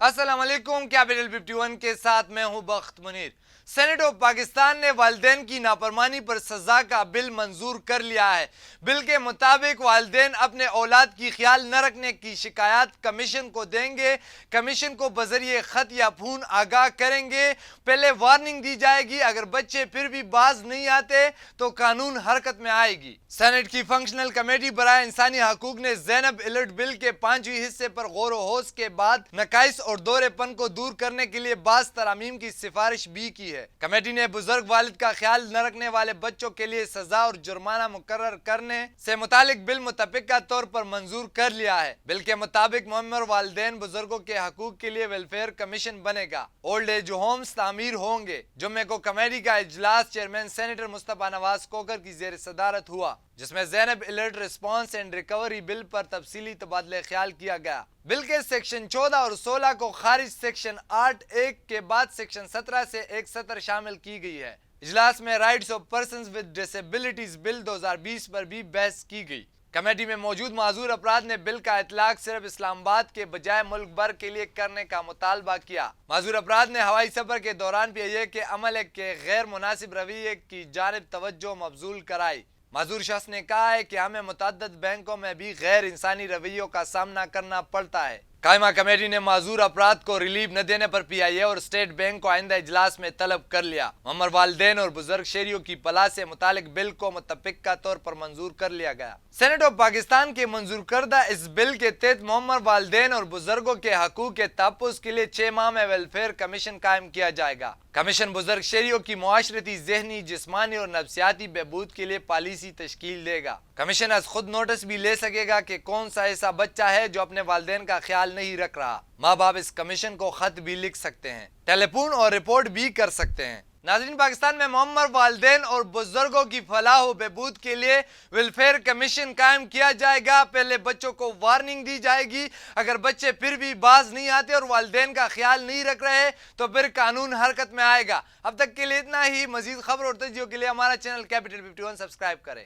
السلام علیکم، کیپٹل 51 کے ساتھ میں ہوں بخت منیر۔ سینٹ آف پاکستان نے والدین کی نافرمانی پر سزا کا بل منظور کر لیا ہے۔ بل کے مطابق والدین اپنے اولاد کی خیال نہ رکھنے کی شکایات کمیشن کو دیں گے۔ کمیشن کو بذریعہ خط یا فون آگاہ کریں گے۔ پہلے وارننگ دی جائے گی، اگر بچے پھر بھی باز نہیں آتے تو قانون حرکت میں آئے گی۔ سینٹ کی فنکشنل کمیٹی برائے انسانی حقوق نے زینب اولاد بل کے 5ویں حصے پر غور و خوض کے بعد نقائص اور دورے پن کو دور کرنے کے لیے بعض ترامیم کی سفارش بھی کی ہے۔ کمیٹی نے بزرگ والد کا خیال نہ رکھنے والے بچوں کے لیے سزا اور جرمانہ مقرر کرنے سے متعلق بل متفقہ طور پر منظور کر لیا ہے۔ بل کے مطابق معمر والدین بزرگوں کے حقوق کے لیے ویلفیئر کمیشن بنے گا۔ اولڈ ایج ہومز تعمیر ہوں گے۔ جمعے کو کمیٹی کا اجلاس چیئرمین سینیٹر مصطفیٰ نواز کوکر کی زیر صدارت ہوا، جس میں زینب اولاد ریسپانس اینڈ ریکوری بل پر تفصیلی تبادلہ خیال کیا گیا۔ بل کے سیکشن 14 اور 16 کو خارج سیکشن 8(1) کے بعد سیکشن 17 سے ایک سطر شامل کی گئی ہے۔ اجلاس میں rights of persons with disabilities bill 2020 پر بھی بحث کی گئی۔ کمیٹی میں موجود معذور افراد نے بل کا اطلاق صرف اسلام آباد کے بجائے ملک بھر کے لیے کرنے کا مطالبہ کیا۔ معذور افراد نے ہوائی سفر کے دوران بھی یہ کہ عمل کے غیر مناسب رویے کی جانب توجہ مبذول کرائی۔ معذور شخص نے کہا ہے کہ ہمیں متعدد بینکوں میں بھی غیر انسانی رویوں کا سامنا کرنا پڑتا ہے۔ قائمہ کمیٹی نے معذور افراد کو ریلیف نہ دینے پر پی آئی اے اور اسٹیٹ بینک کو آئندہ اجلاس میں طلب کر لیا۔ معمر والدین اور بزرگ شہریوں کی فلاح سے متعلق بل کو متفقہ طور پر منظور کر لیا گیا۔ سینٹ آف پاکستان کے منظور کردہ اس بل کے تحت معمر والدین اور بزرگوں کے حقوق کے تحفظ کے لیے 6 ماہ میں ویلفیئر کمیشن قائم کیا جائے گا۔ کمیشن بزرگ شہریوں کی معاشرتی، ذہنی، جسمانی اور نفسیاتی بہبود کے لیے پالیسی تشکیل دے گا۔ کمیشن از خود نوٹس بھی لے سکے گا کہ کون سا ایسا بچہ ہے جو اپنے والدین کا خیال نہیں رکھ رہا۔ ماں باپ اس کمیشن کو خط بھی لکھ سکتے ہیں، ٹیلی فون اور رپورٹ بھی کر سکتے ہیں۔ ناظرین، پاکستان میں معمر والدین اور بزرگوں کی فلاح و بہبود کے لیے ویلفیئر کمیشن قائم کیا جائے گا۔ پہلے بچوں کو وارننگ دی جائے گی، اگر بچے پھر بھی باز نہیں آتے اور والدین کا خیال نہیں رکھ رہے تو پھر قانون حرکت میں آئے گا۔ اب تک کے لیے اتنا ہی۔ مزید خبر اور تجزیوں کے لیے ہمارا چینل کیپٹل 51 سبسکرائب کریں۔